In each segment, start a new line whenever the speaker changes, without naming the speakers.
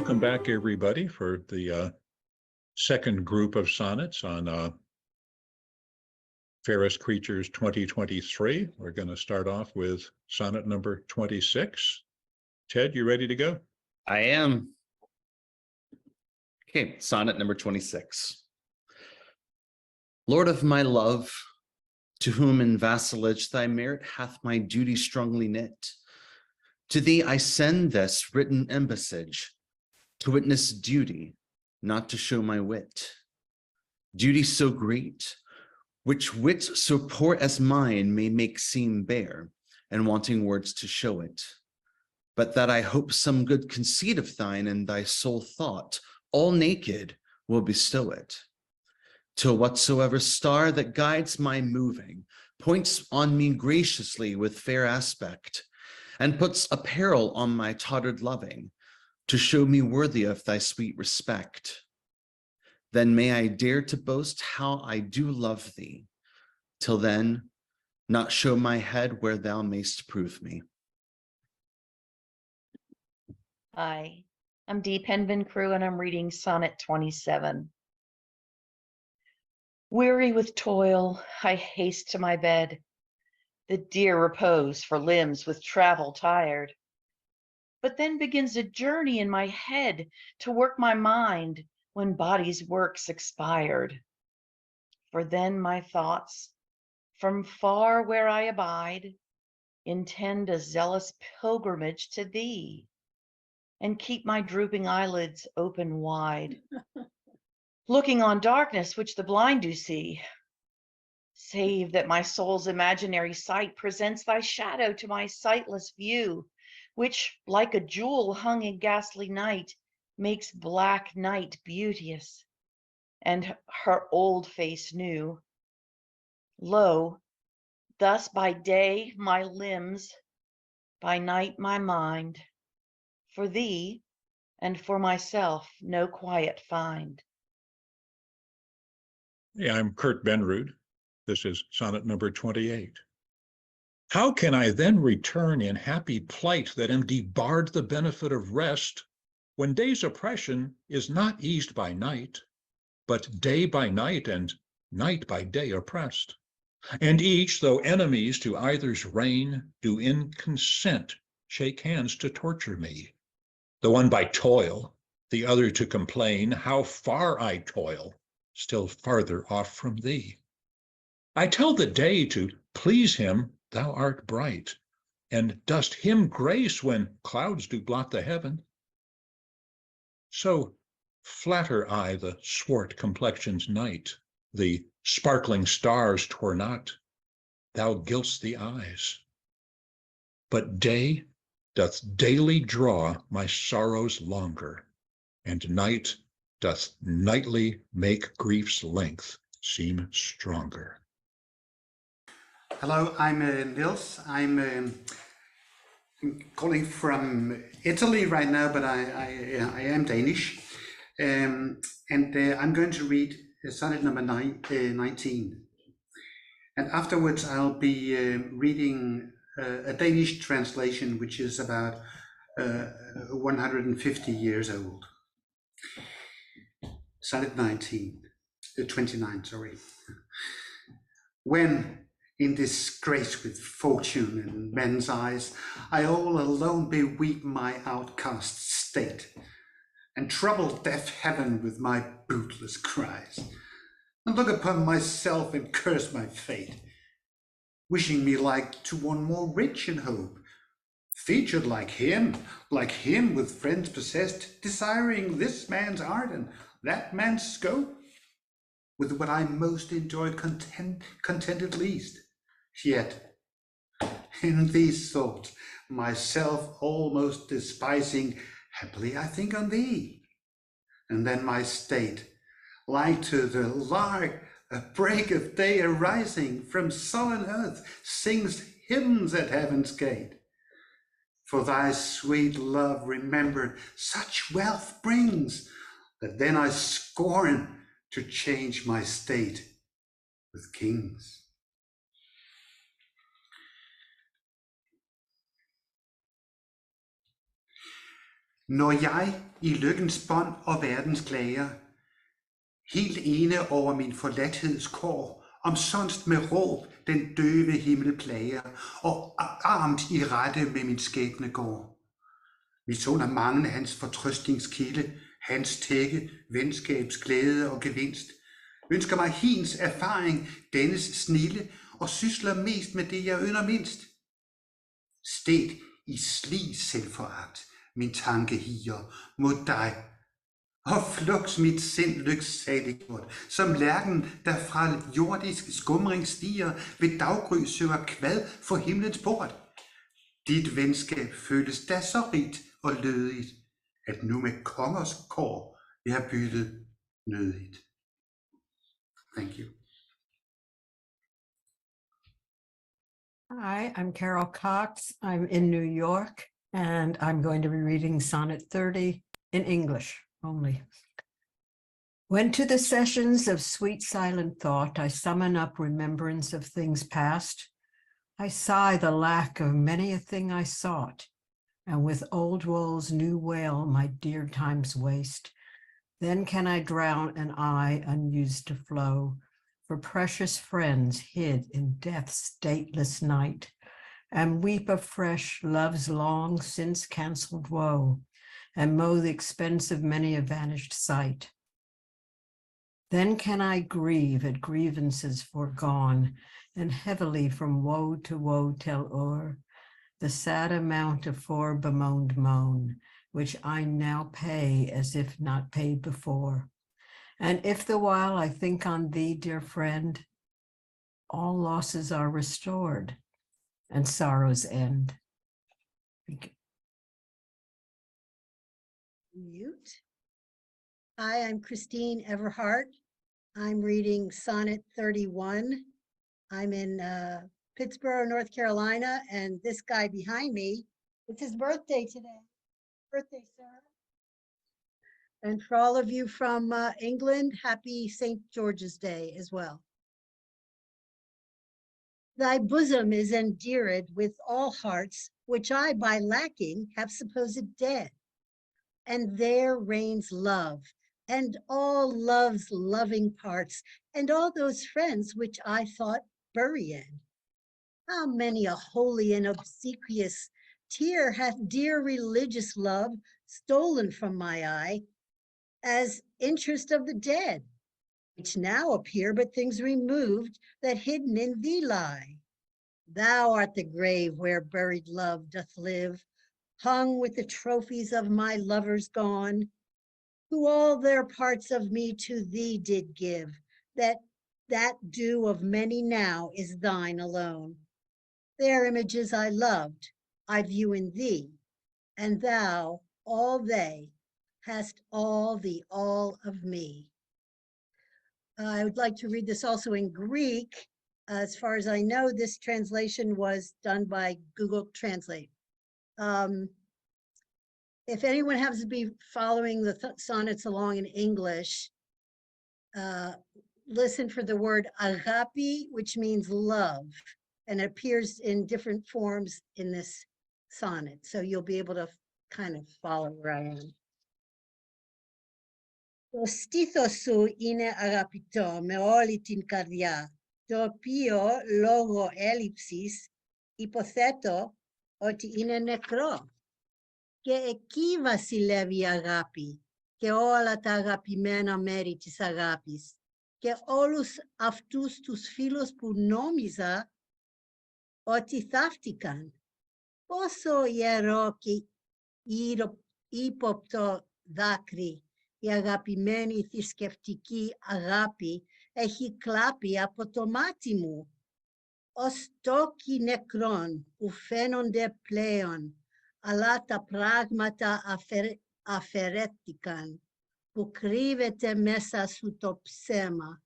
Welcome back, everybody, for the second group of sonnets on Fairest Creatures 2023. We're going to start off with sonnet number 26. Ted, you ready to go?
I am. Okay, sonnet number 26. Lord of my love, to whom in vassalage thy merit hath my duty strongly knit, to thee I send this written embassage, to witness duty, not to show my wit. Duty so great, which wit so poor as mine may make seem bare, and wanting words to show it. But that I hope some good conceit of thine and thy sole thought, all naked, will bestow it. Till whatsoever star that guides my moving points on me graciously with fair aspect, and puts apparel on my tottered loving, to show me worthy of thy sweet respect. Then may I dare to boast how I do love thee, till then not show my head where thou mayst prove me.
Hi, I'm Dee Penven Crew, and I'm reading Sonnet 27. Weary with toil, I haste to my bed, the dear repose for limbs with travel tired. But then begins a journey in my head to work my mind when body's work's expired. For then my thoughts, from far where I abide, intend a zealous pilgrimage to thee, and keep my drooping eyelids open wide, looking on darkness which the blind do see, save that my soul's imaginary sight presents thy shadow to my sightless view, which, like a jewel hung in ghastly night, makes black night beauteous, and her old face new. Lo, thus by day my limbs, by night my mind, for thee and for myself no quiet find.
Yeah, I'm Kurt Benrud. This is sonnet number 28. How can I then return in happy plight that am debarred the benefit of rest, when day's oppression is not eased by night, but day by night and night by day oppressed? And each, though enemies to either's reign, do in consent shake hands to torture me, the one by toil, the other to complain how far I toil, still farther off from thee. I tell the day to please him thou art bright, and dost him grace when clouds do blot the heaven. So flatter I the swart complexion's night, the sparkling stars twere not, thou gilt'st the eyes. But day doth daily draw my sorrows longer, and night doth nightly make grief's length seem stronger.
Hello, I'm Nils. I'm calling from Italy right now, but I am Danish. And I'm going to read sonnet number 19. And afterwards, I'll be reading a Danish translation, which is about 150 years old. Sonnet 29, sorry. When in disgrace with fortune and men's eyes, I all alone beweep my outcast state, and trouble deaf heaven with my bootless cries, and look upon myself and curse my fate, wishing me like to one more rich in hope, featured like him with friends possessed, desiring this man's art and that man's scope, with what I most enjoy contented least. Yet, in these thoughts, myself almost despising, happily I think on thee. And then my state, like to the lark, a break of day arising from sullen earth, sings hymns at heaven's gate. For thy sweet love remembered such wealth brings, that then I scorn to change my state with kings. Når jeg i lykkens bånd og verdens klager, helt ene over min forladtheds kår, omsonst med råb den døve himmel plager, og armt i rette med min skæbne går. Misunder mangne hans fortrøstningskilde, hans tække, venskabs glæde og gevinst, ønsker mig hins erfaring, dennes snilde, og sysler mest med det, jeg ynder mindst. Sted i slig selvforagt, min tanke higer mod dig, og fluks mit sind lyksaliggjort, som lærken, der fra jordisk skumring stiger, ved daggry søger kvad for himlens port. Dit venskab føles da så rigt og lødigt, at nu med kongers kår er byttet nødigt. Thank you.
Hi, I'm Carole Cox. I'm in New York, and I'm going to be reading Sonnet 30 in English only. When to the sessions of sweet silent thought I summon up remembrance of things past, I sigh the lack of many a thing I sought, and with old woes new wail my dear times waste. Then can I drown an eye unused to flow for precious friends hid in death's stateless night, and weep afresh love's long since cancelled woe, and mow the expense of many a vanished sight. Then can I grieve at grievances foregone, and heavily from woe to woe tell o'er the sad amount of fore bemoaned moan, which I now pay as if not paid before. And if the while I think on thee, dear friend, all losses are restored and sorrows end. Thank you.
Mute. Hi, I'm Christine Everhart. I'm reading Sonnet 31. I'm in Pittsburgh, North Carolina, and this guy behind me, it's his birthday today. Birthday, sir. And for all of you from England, happy St. George's Day as well. Thy bosom is endeared with all hearts, which I by lacking have supposed dead. And there reigns love, and all love's loving parts, and all those friends which I thought burying. How many a holy and obsequious tear hath dear religious love stolen from my eye, as interest of the dead, which now appear but things removed that hidden in thee lie. Thou art the grave where buried love doth live, hung with the trophies of my lovers gone, who all their parts of me to thee did give, that due of many now is thine alone. Their images I loved, I view in thee, and thou, all they, hast all the all of me. I would like to read this also in Greek. As far as I know, this translation was done by Google Translate. If anyone happens to be following the sonnets along in English, listen for the word agapi, which means love, and it appears in different forms in this sonnet. So you'll be able to kind of follow where I am. Το στήθος σου είναι αγαπητό με όλη την καρδιά, το οποίο λόγω έλλειψης υποθέτω ότι είναι νεκρό. Και εκεί βασιλεύει η αγάπη και όλα τα αγαπημένα μέρη της αγάπης και όλους αυτούς τους φίλους που νόμιζα ότι θαύτηκαν. Πόσο ιερό και ύποπτο δάκρυ η αγαπημένη θρησκευτική αγάπη έχει κλάπει από το μάτι μου, ως τόκοι νεκρών που φαίνονται πλέον, αλλά τα πράγματα αφαιρέθηκαν, που κρύβεται μέσα σου το ψέμα.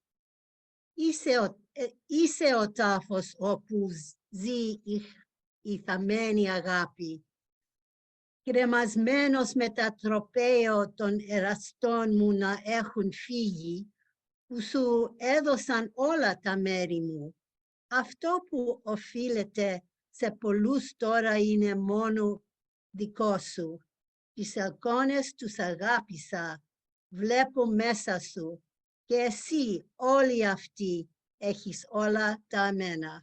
Είσαι ο τάφος όπου ζει η θαμένη αγάπη, κρεμασμένος με τα τροπαίο των εραστών μου να έχουν φύγει, που σου έδωσαν όλα τα μέρη μου. Αυτό που οφείλεται σε πολλούς τώρα είναι μόνο δικό σου. Pisalcones tu sagapisa, vlepo mesasu, que si oliafti echis ola damena.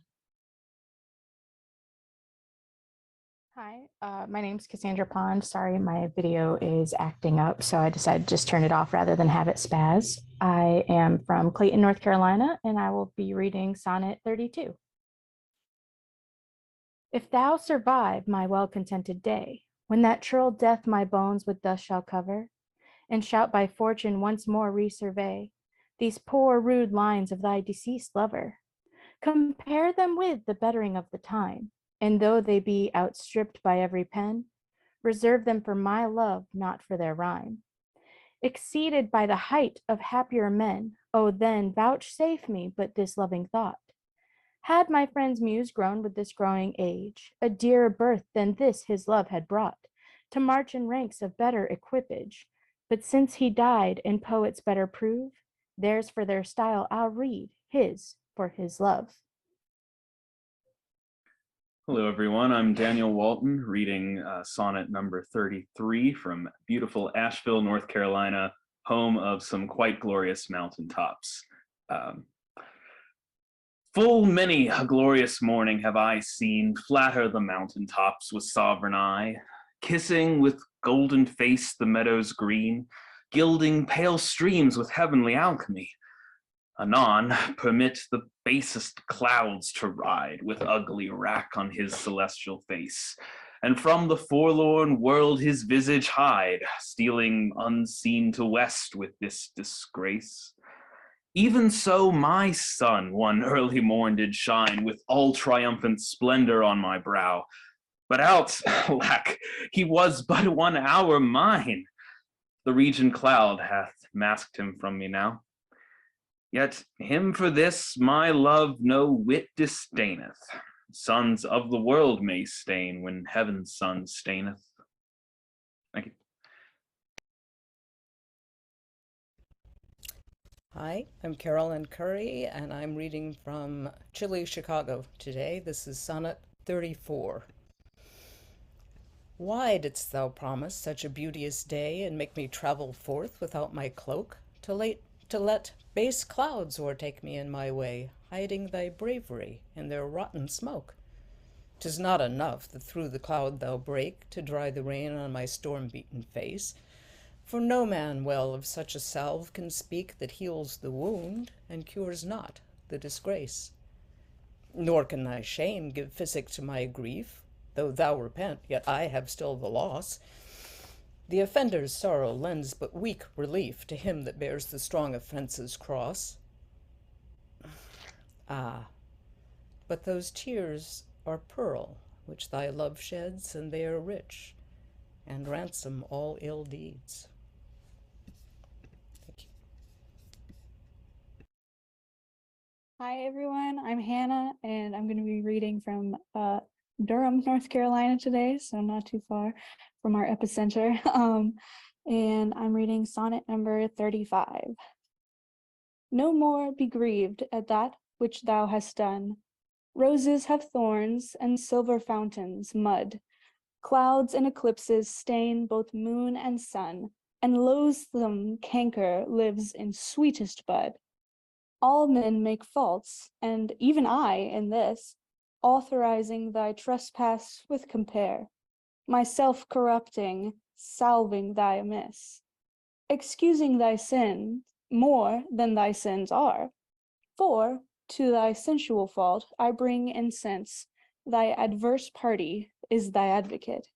Hi, my name's Cassandra Pond. Sorry, my video is acting up, so I decided to just turn it off rather than have it spaz. I am from Clayton, North Carolina, and I will be reading Sonnet 32. If thou survive my well-contented day, when that churl death my bones with dust shall cover, and shalt by fortune once more resurvey these poor rude lines of thy deceased lover, compare them with the bettering of the time, and though they be outstripped by every pen, reserve them for my love, not for their rhyme. Exceeded by the height of happier men, oh then vouchsafe me but this loving thought. Had my friend's muse grown with this growing age, a dearer birth than this his love had brought, to march in ranks of better equipage, but since he died and poets better prove, theirs for their style I'll read, his for his love.
Hello, everyone. I'm Daniel Walton, reading sonnet number 33 from beautiful Asheville, North Carolina, home of some quite glorious mountaintops. Full many a glorious morning have I seen flatter the mountaintops with sovereign eye, kissing with golden face the meadows green, gilding pale streams with heavenly alchemy. Anon, permit the basest clouds to ride with ugly rack on his celestial face, and from the forlorn world his visage hide, stealing unseen to west with this disgrace. Even so my sun one early morn did shine with all triumphant splendor on my brow, but out, alack, he was but 1 hour mine. The region cloud hath masked him from me now. Yet him for this my love no whit disdaineth. Sons of the world may stain when heaven's sun staineth. Thank you.
Hi, I'm Carolyn Currie, and I'm reading from Chile, Chicago today. This is Sonnet 34. Why didst thou promise such a beauteous day, and make me travel forth without my cloak, to let base clouds o'ertake me in my way, hiding thy bravery in their rotten smoke? 'Tis not enough that through the cloud thou break, to dry the rain on my storm-beaten face. For no man well of such a salve can speak, that heals the wound, and cures not the disgrace. Nor can thy shame give physic to my grief, though thou repent, yet I have still the loss. The offender's sorrow lends but weak relief to him that bears the strong offence's cross. Ah, but those tears are pearl which thy love sheds, and they are rich, and ransom all ill deeds. Thank you.
Hi, everyone. I'm Hannah, and I'm going to be reading from Durham, North Carolina today, so not too far from our epicenter. And I'm reading sonnet number 35. No more be grieved at that which thou hast done. Roses have thorns, and silver fountains mud. Clouds and eclipses stain both moon and sun, and loathsome canker lives in sweetest bud. All men make faults, and even I in this, authorizing thy trespass with compare, myself corrupting, salving thy amiss, excusing thy sin more than thy sins are, for to thy sensual fault I bring incense, thy adverse party is thy advocate,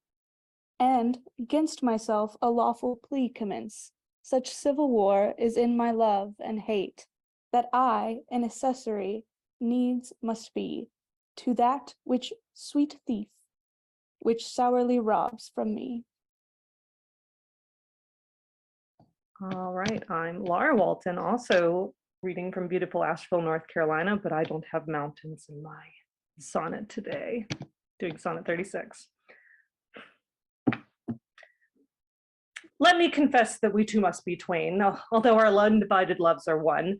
and against myself a lawful plea commence. Such civil war is in my love and hate, that I, an accessory, needs must be to that which sweet thief, which sourly robs from me.
All right, I'm Laura Walton, also reading from beautiful Asheville, North Carolina, but I don't have mountains in my sonnet today. Doing sonnet 36. Let me confess that we two must be twain, although our undivided loves are one,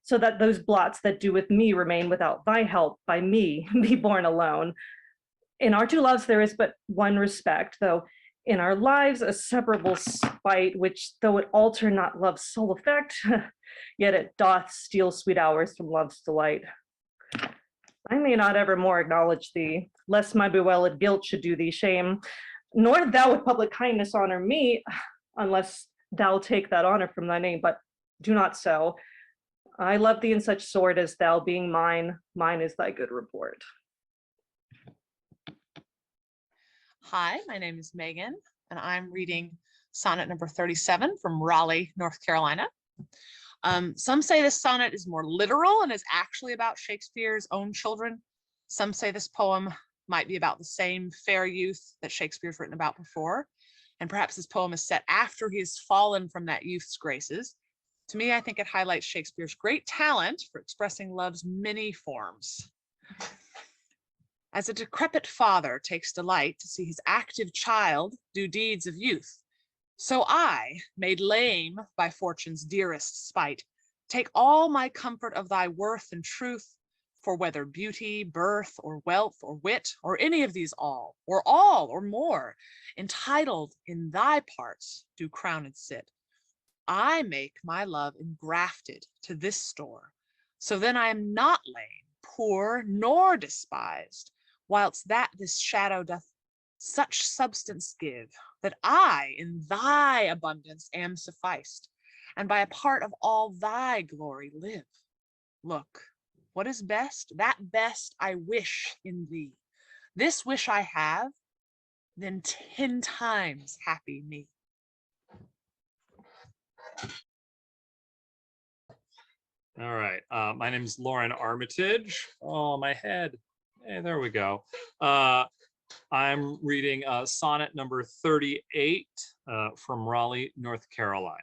so that those blots that do with me remain without thy help by me be borne alone. In our two loves there is but one respect, though In our lives a separable spite, which though it alter not love's sole effect, yet it doth steal sweet hours from love's delight. I may not evermore acknowledge thee, lest my bewildered guilt should do thee shame, nor thou with public kindness honor me, unless thou take that honor from thy name, but do not so. I love thee in such sort as thou being mine, mine is thy good report.
Hi, my name is Megan, and I'm reading sonnet number 37 from Raleigh, North Carolina. Some say this sonnet is more literal and is actually about Shakespeare's own children. Some say this poem might be about the same fair youth that Shakespeare's written about before, and perhaps this poem is set after he has fallen from that youth's graces. To me, I think it highlights Shakespeare's great talent for expressing love's many forms. As a decrepit father takes delight to see his active child do deeds of youth, so I, made lame by fortune's dearest spite, take all my comfort of thy worth and truth, for whether beauty, birth, or wealth, or wit, or any of these all, or more, entitled in thy parts do crowned sit. I make my love engrafted to this store, so then I am not lame, poor, nor despised, whilst that this shadow doth such substance give, that I in thy abundance am sufficed, and by a part of all thy glory live. Look, what is best? That best I wish in thee. This wish I have, then 10 times happy me.
All right, my name is Loren Armitage. Oh, my head. Hey, there we go. I'm reading sonnet number 38 from Raleigh, North Carolina.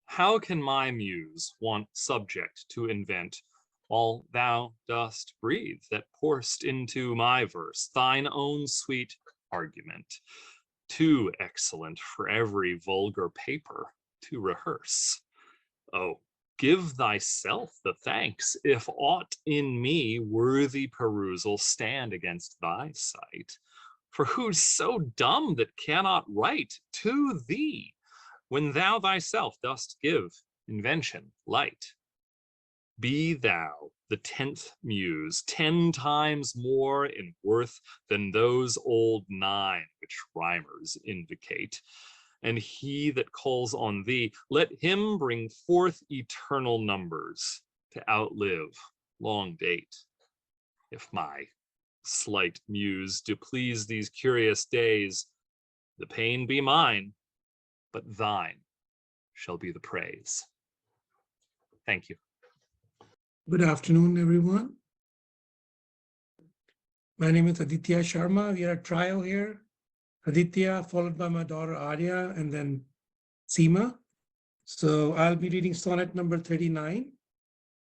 How can my muse want subject to invent all thou dost breathe that pour'st into my verse thine own sweet argument, too excellent for every vulgar paper to rehearse? Oh, give thyself the thanks, if aught in me worthy perusal stand against thy sight. For who's so dumb that cannot write to thee, when thou thyself dost give invention light? Be thou the 10th muse, 10 times more in worth than those old 9 which rhymers invocate. And he that calls on thee, let him bring forth eternal numbers to outlive long date. If my slight muse do please these curious days, the pain be mine, but thine shall be the praise. Thank you.
Good afternoon, everyone. My name is Aditya Sharma. We are a trio here. Aditya, followed by my daughter Aadya, and then Seema. So I'll be reading sonnet number 39.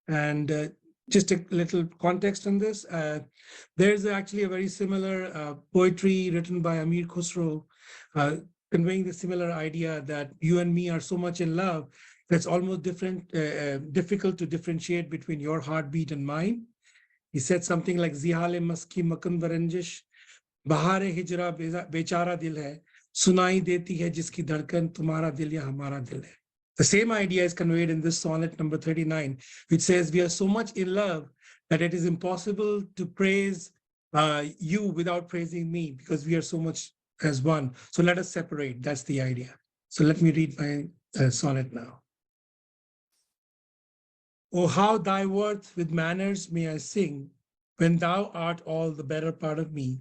And just a little context on this. There's actually a very similar poetry written by Amir Khusro, conveying the similar idea that you and me are so much in love that's almost difficult to differentiate between your heartbeat and mine. He said something like, Zihale maski makan varanjish, bahare hijra bechara dil hai, sunai deti hai jiski dhadkan, tumhara dil ya hamara dil hai. The same idea is conveyed in this sonnet number 39, which says we are so much in love that it is impossible to praise you without praising me, because we are so much as one. So let us separate. That's the idea. So let me read my sonnet now. Oh, how thy worth with manners may I sing, when thou art all the better part of me.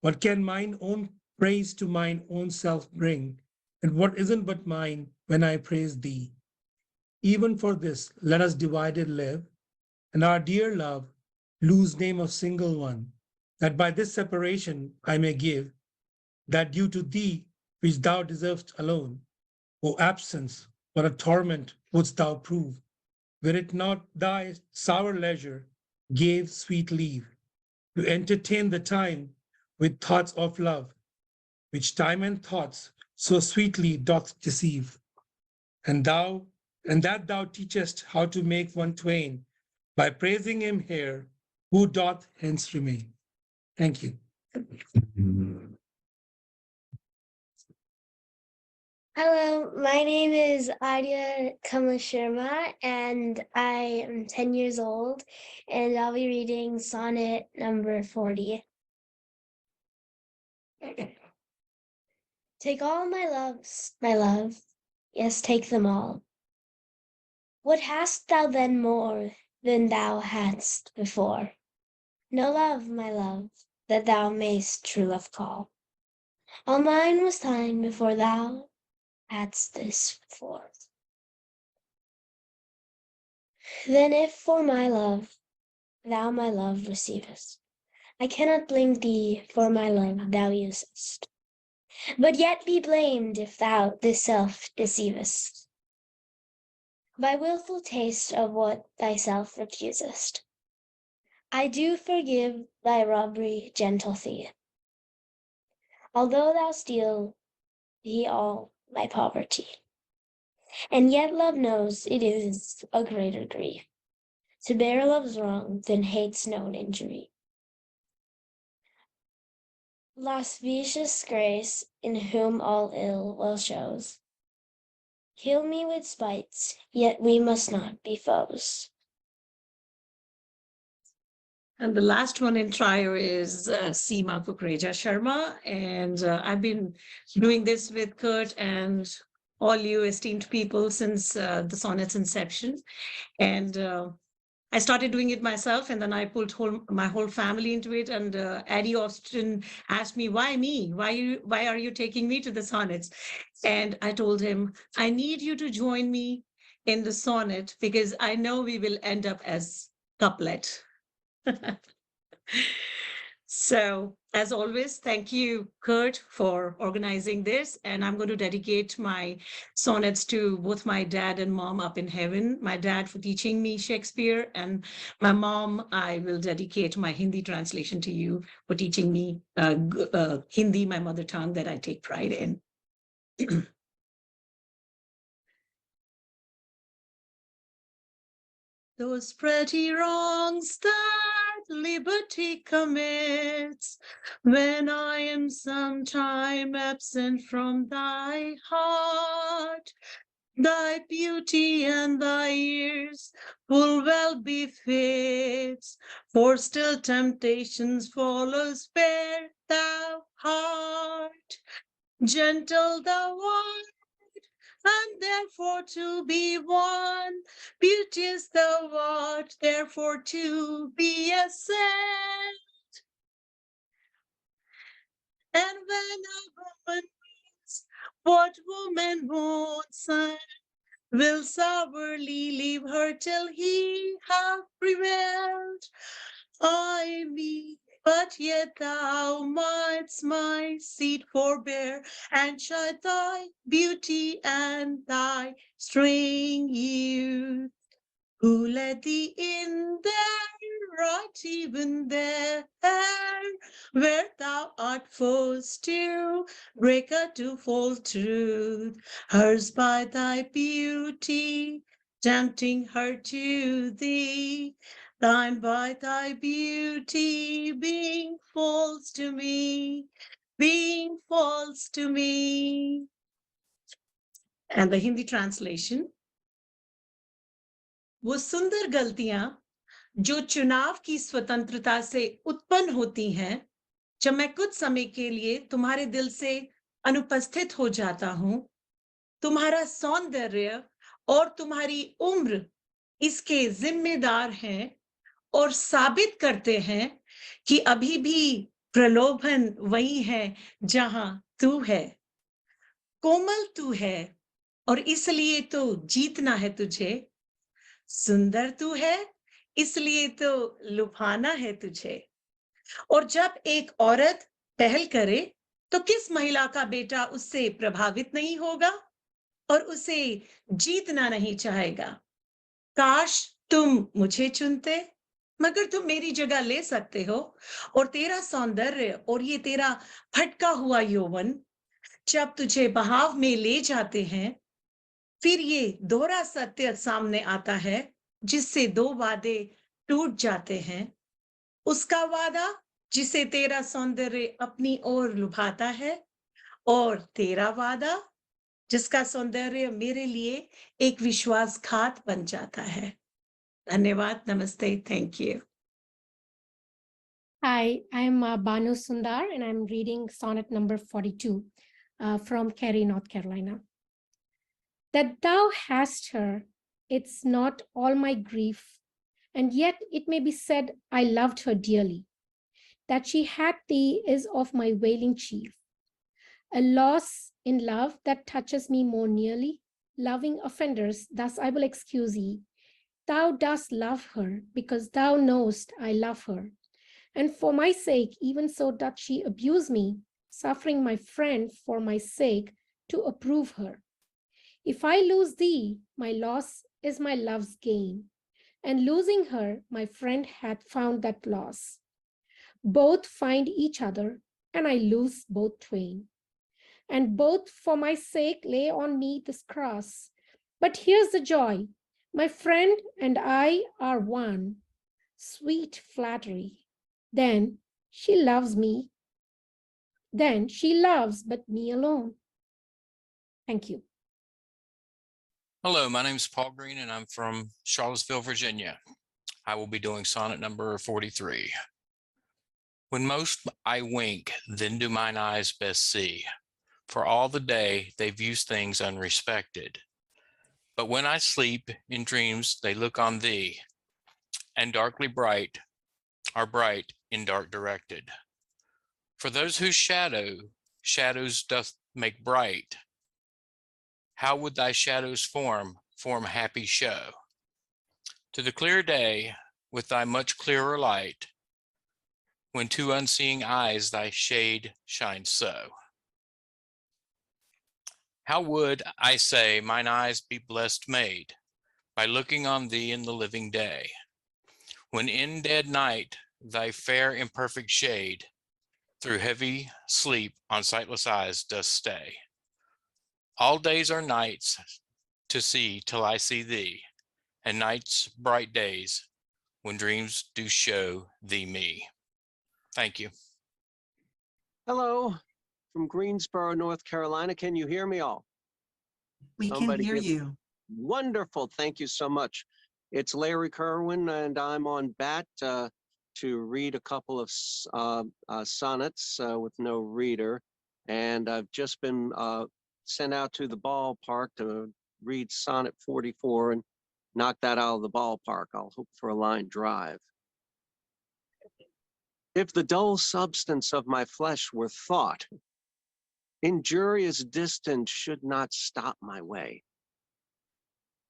What can mine own praise to mine own self bring, and what isn't but mine when I praise thee? Even for this, let us divided live, and our dear love lose name of single one, that by this separation I may give that due to thee which thou deservest alone. O absence, what a torment wouldst thou prove, were it not thy sour leisure gave sweet leave to entertain the time with thoughts of love, which time and thoughts so sweetly doth deceive. And that thou teachest how to make one twain, by praising him here, who doth hence remain. Thank you.
Hello, my name is Aadya Sharma, and I am 10 years old, and I'll be reading sonnet number 40. Take all my loves, my love, yes, take them all. What hast thou then more than thou hadst before? No love, my love, that thou mayst true love call. All mine was thine before thou hadst this before. Then if for my love thou my love receivest, I cannot blame thee for my love thou usest, but yet be blamed if thou this self deceivest, by wilful taste of what thyself refusest. I do forgive thy robbery, gentle thief, although thou steal thee all my poverty. And yet love knows it is a greater grief to bear love's wrong than hate's known injury. Lascivious grace, in whom all ill well shows, kill me with spites, yet we must not be foes.
And the last one in trio is Seema Kukreja Sharma. And I've been doing this with Kurt and all you esteemed people since the Sonnet's inception. And I started doing it myself, and then I pulled my whole family into it. And Addy often asked me, why me? Why are you taking me to the Sonnets? And I told him, I need you to join me in the Sonnet because I know we will end up as couplet. So, as always, thank you, Kurt, for organizing this. And I'm going to dedicate my sonnets to both my dad and mom up in heaven. My dad for teaching me Shakespeare, and my mom, I will dedicate my Hindi translation to you for teaching me Hindi, my mother tongue that I take pride in. Those pretty wrongs that liberty commits, when I am sometime absent from thy heart, thy beauty and thy years full well befits, for still temptations follow, spare thou heart, gentle thou art, and therefore to be one, beauteous thou art, therefore to be a saint. And when a woman meets what woman wants, will sourly leave her till he have prevailed. I me, but yet thou mightst my seed forbear, and chide thy beauty and thy string youth, who led thee in there, right even there, where thou art forced to break a twofold truth, hers by thy beauty, tempting her to thee, thine by thy beauty, being false to me, being false to me. And the Hindi translation. वो सुंदर गलतियां जो चुनाव की स्वतंत्रता से उत्पन्न होती हैं, जब मैं कुछ समय के लिए तुम्हारे दिल से अनुपस्थित हो जाता हूं, तुम्हारा सौंदर्य और तुम्हारी उम्र इसके जिम्मेदार हैं और साबित करते हैं कि अभी भी प्रलोभन वही है जहां तू है, कोमल तू है और इसलिए तो जीतना है तुझे, सुंदर तू है इसलिए तो लुभाना है तुझे। और जब एक औरत पहल करे तो किस महिला का बेटा उससे प्रभावित नहीं होगा और उसे जीतना नहीं चाहेगा। काश तुम मुझे चुनते, मगर तुम मेरी जगह ले सकते हो, और तेरा सौंदर्य और ये तेरा भटका हुआ यौवन जब तुझे बहाव में ले जाते हैं, फिर ये दोहरा सत्य सामने आता है जिससे दो वादे टूट जाते हैं। उसका वादा जिसे तेरा सौंदर्य अपनी ओर लुभाता है, और तेरा वादा जिसका सौंदर्य मेरे लिए एक विश्वासघात बन जाता है। धन्यवाद, नमस्ते, thank you.
Hi, I'm Banu Sundhar, and I'm reading sonnet number 42 from Currie, North Carolina. That thou hast her, it's not all my grief, and yet it may be said I loved her dearly. That she had thee is of my wailing chief. A loss in love that touches me more nearly, loving offenders, thus I will excuse ye. Thou dost love her, because thou knowest I love her. And for my sake, even so doth she abuse me, suffering my friend for my sake to approve her. If I lose thee, my loss is my love's gain, and losing her, my friend hath found that loss. Both find each other, and I lose both twain. And both for my sake lay on me this cross. But here's the joy, my friend and I are one. Sweet flattery. Then she loves me. Then she loves but me alone. Thank you.
Hello, my name is Paul Greene, and I'm from Charlottesville, Virginia. I will be doing sonnet number 43. When most I wink, then do mine eyes best see, for all the day they view things unrespected. But when I sleep, in dreams they look on thee, and darkly bright are bright in dark directed. For those whose shadows doth make bright, how would thy shadows form happy show? To the clear day, with thy much clearer light, when to unseeing eyes thy shade shines so. How would, I say, mine eyes be blessed made by looking on thee in the living day, when in dead night thy fair imperfect shade through heavy sleep on sightless eyes does stay. All days are nights to see till I see thee, and nights bright days when dreams do show thee me. Thank you.
Hello, from Greensboro, North Carolina. Can you hear me all?
We
Somebody
can hear
give-
you.
Wonderful. Thank you so much. It's Larry Kirwan, and I'm on bat to read a couple of sonnets with no reader. And I've just been sent out to the ballpark to read sonnet 44 and knock that out of the ballpark. I'll hope for a line drive. If the dull substance of my flesh were thought, injurious distance should not stop my way.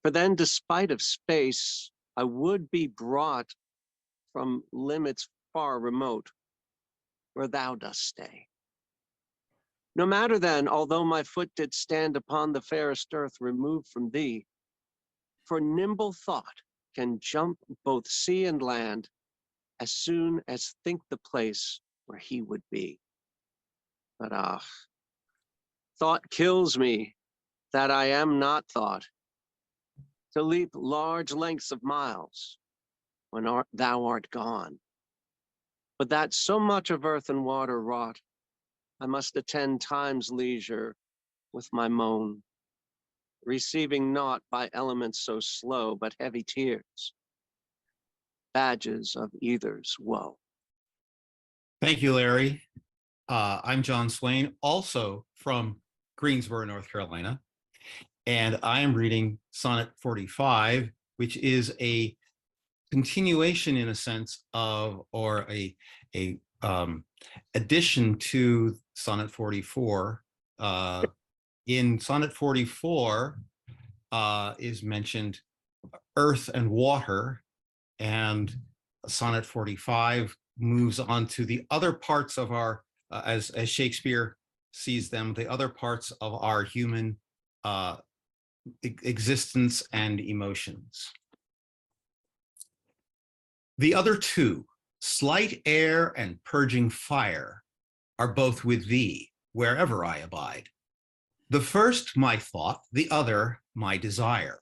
For then, despite of space, I would be brought from limits far remote, where thou dost stay. No matter then, although my foot did stand upon the fairest earth removed from thee, for nimble thought can jump both sea and land as soon as think the place where he would be. But thought kills me, that I am not thought, to leap large lengths of miles when thou art gone. But that so much of earth and water wrought, I must attend time's leisure with my moan, receiving naught by elements so slow, but heavy tears, badges of either's woe.
Thank you, Larry. I'm John Swain, also from Greensboro, North Carolina, and I am reading Sonnet 45, which is a continuation, in a sense, of, or a addition to Sonnet 44. In Sonnet 44 is mentioned earth and water, and Sonnet 45 moves on to the other parts of our, as Shakespeare sees them, the other parts of our human existence and emotions. The other two, slight air and purging fire, are both with thee, wherever I abide. The first my thought, the other my desire.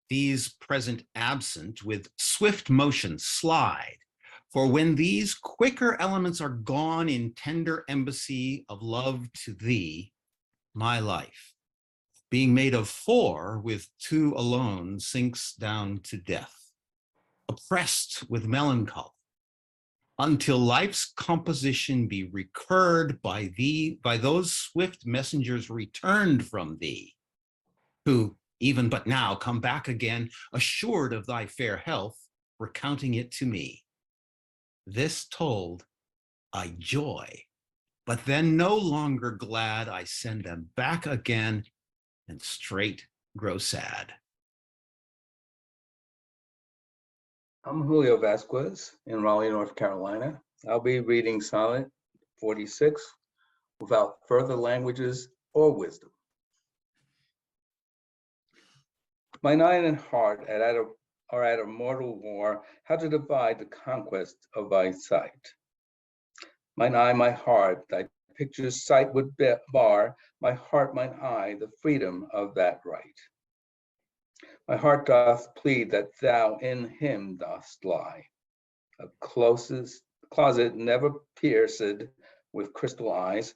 These present absent with swift motion slide, for when these quicker elements are gone in tender embassy of love to thee, my life being made of four with two alone, sinks down to death, oppressed with melancholy, until life's composition be recurred by thee, by those swift messengers returned from thee, who even but now come back again, assured of thy fair health, recounting it to me. This told, I joy, but then no longer glad, I send them back again and straight grow sad.
I'm Julio Vazquez in Raleigh, North Carolina. I'll be reading Sonnet 46 without further languages or wisdom. Mine eye and heart are at a mortal war, how to divide the conquest of thy sight. Mine eye, my heart, thy picture's sight would bar, my heart, mine eye, the freedom of that right. My heart doth plead that thou in him dost lie, a closet never pierced with crystal eyes,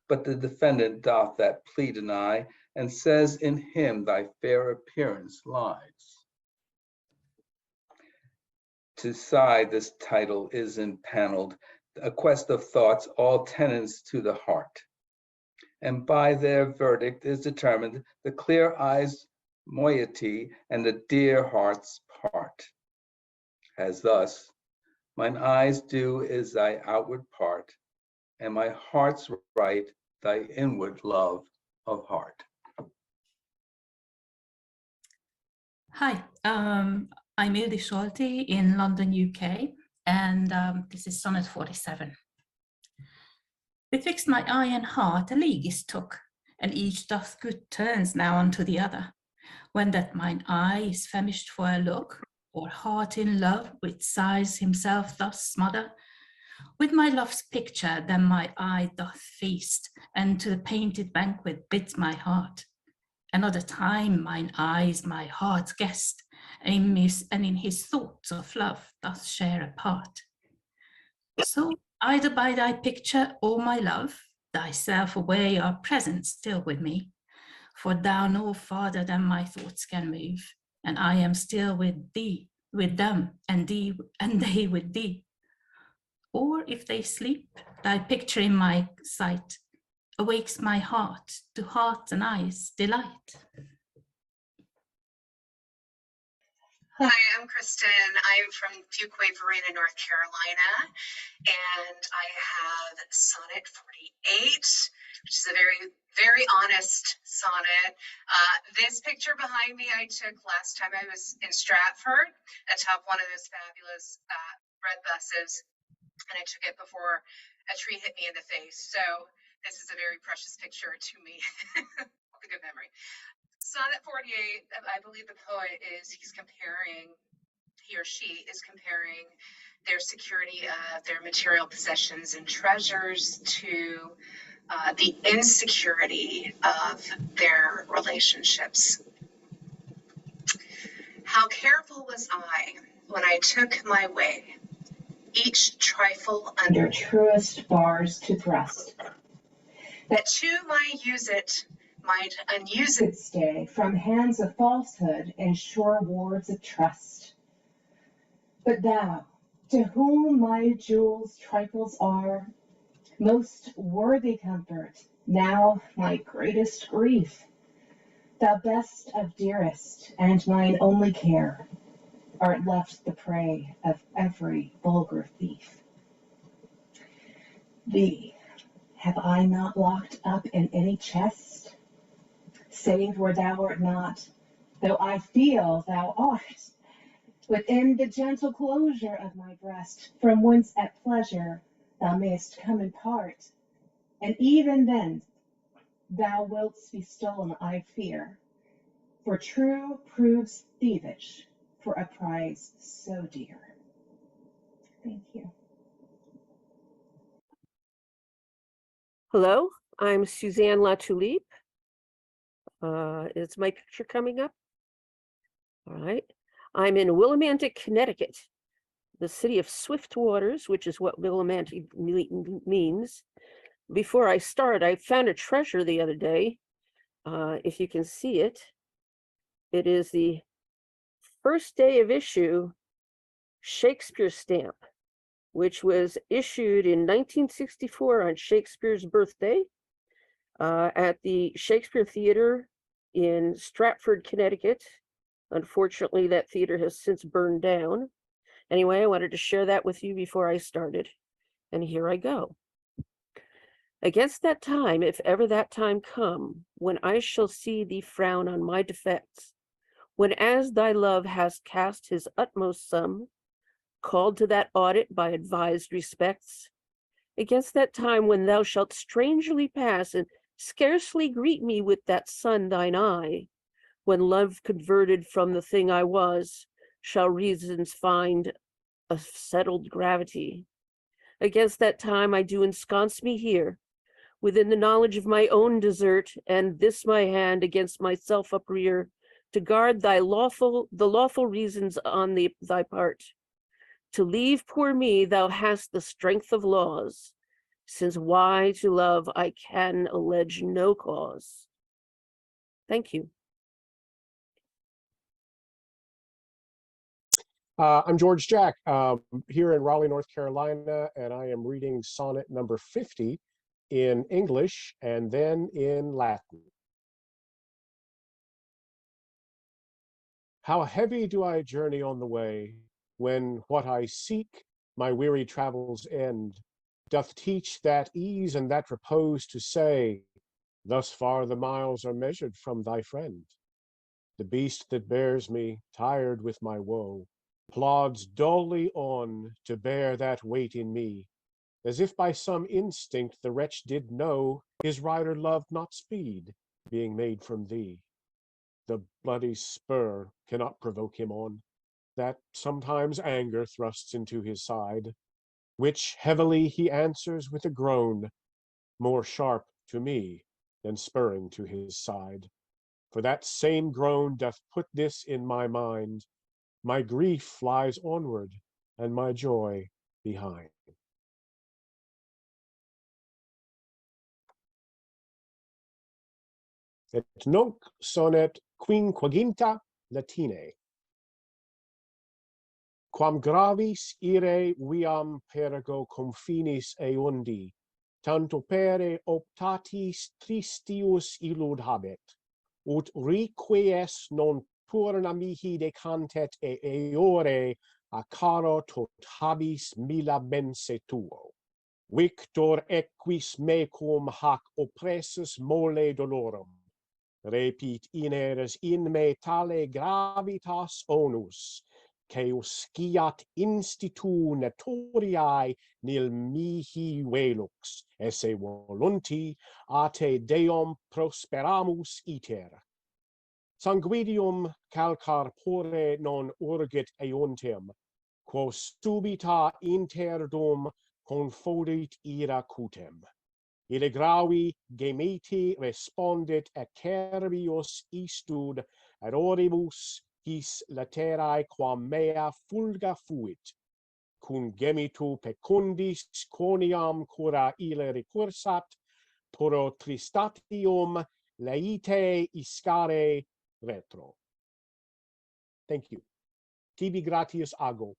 but the defendant doth that plea deny, and says in him thy fair appearance lies. To sigh this title is impaneled, a quest of thoughts, all tenants to the heart. And by their verdict is determined the clear eyes' moiety and the dear heart's part. As thus, mine eyes do is thy outward part, and my heart's right thy inward love of heart.
Hi, I'm Ildi Solti in London, UK, and this is Sonnet 47. Betwixt my eye and heart a league is took, and each doth good turns now unto the other. When that mine eye is famished for a look, or heart in love with sighs himself thus smother, with my love's picture then my eye doth feast, and to the painted banquet bids my heart. Another time mine eye is my heart's guest, and in his thoughts of love doth share a part. So either by thy picture, O my love, thyself away are present still with me, for thou no farther than my thoughts can move, and I am still with thee, with them, and they with thee. Or if they sleep, thy picture in my sight awakes my heart to heart and eyes delight.
Hi, I'm Kristen. I'm from Kukreja, North Carolina, and I have Sonnet 48, which is a very, very honest sonnet. This picture behind me I took last time I was in Stratford atop one of those fabulous red buses, and I took it before a tree hit me in the face. So this is a very precious picture to me. A good memory. Sonnet 48, I believe the poet he or she is comparing their security of their material possessions and treasures to the insecurity of their relationships. How careful was I when I took my way, each trifle under truest bars to thrust, that to my use it might unused stay from hands of falsehood and sure wards of trust. But thou, to whom my jewels trifles are, most worthy comfort, now my greatest grief, thou best of dearest and mine only care, art left the prey of every vulgar thief. Thee have I not locked up in any chest, save where thou art not, though I feel thou art, within the gentle closure of my breast, from whence at pleasure thou mayest come and part, and even then thou wilt be stolen, I fear, for true proves thievish for a prize so dear. Thank you.
Hello, I'm Suzanne Latulippe. Is my picture coming up? All right. I'm in Willimantic, Connecticut, the city of swift waters, which is what Willimantic means. Before I start, I found a treasure the other day. If you can see it, it is the first day of issue Shakespeare stamp, which was issued in 1964 on Shakespeare's birthday at the Shakespeare Theater in Stratford, Connecticut. Unfortunately, that theater has since burned down. Anyway, I wanted to share that with you before I started. And here I go. Against that time, if ever that time come, when I shall see thee frown on my defects, when as thy love has cast his utmost sum, called to that audit by advised respects, against that time when thou shalt strangely pass and scarcely greet me with that sun thine eye, when love converted from the thing I was, shall reasons find a settled gravity. Against that time I do ensconce me here, within the knowledge of my own desert, and this my hand against myself uprear, to guard the lawful reasons on thy part. To leave poor me thou hast the strength of laws, since why to love I can allege no cause. Thank you.
I'm George Jack, here in Raleigh, North Carolina, and I am reading sonnet number 50 in English and then in Latin. How heavy do I journey on the way, when what I seek, my weary travels end, doth teach that ease and that repose to say, thus far the miles are measured from thy friend. The beast that bears me, tired with my woe, plods dully on to bear that weight in me, as if by some instinct the wretch did know his rider loved not speed, being made from thee. The bloody spur cannot provoke him on, that sometimes anger thrusts into his side, which heavily he answers with a groan, more sharp to me than spurring to his side. For that same groan doth put this in my mind, my grief flies onward, and my joy behind. Et nunc sonnet quinquaginta Latine. Quam gravis ire viam pergo confinis eundi, tanto pere optatis tristius illud habet, ut requies non purna mihi decantet eore a caro tot habis mila mense tuo. Victor equis mecum hac oppressus mole dolorum, repit ineres in me tale gravitas onus, Ceusciat institu notoriae nil mihi velux, esse volunti a te Deum prosperamus iter. Sanguidium calcar pore non urgit eontem, quo subita interdum confodit ira cutem. Ille gravi gemeti respondit acerbius istud ad oribus his laterae quam mea fulga fuit, cum gemitu pecundis coniam cura ille recursat, puro tristatium laete iscare retro. Thank you. Tibi gratius ago.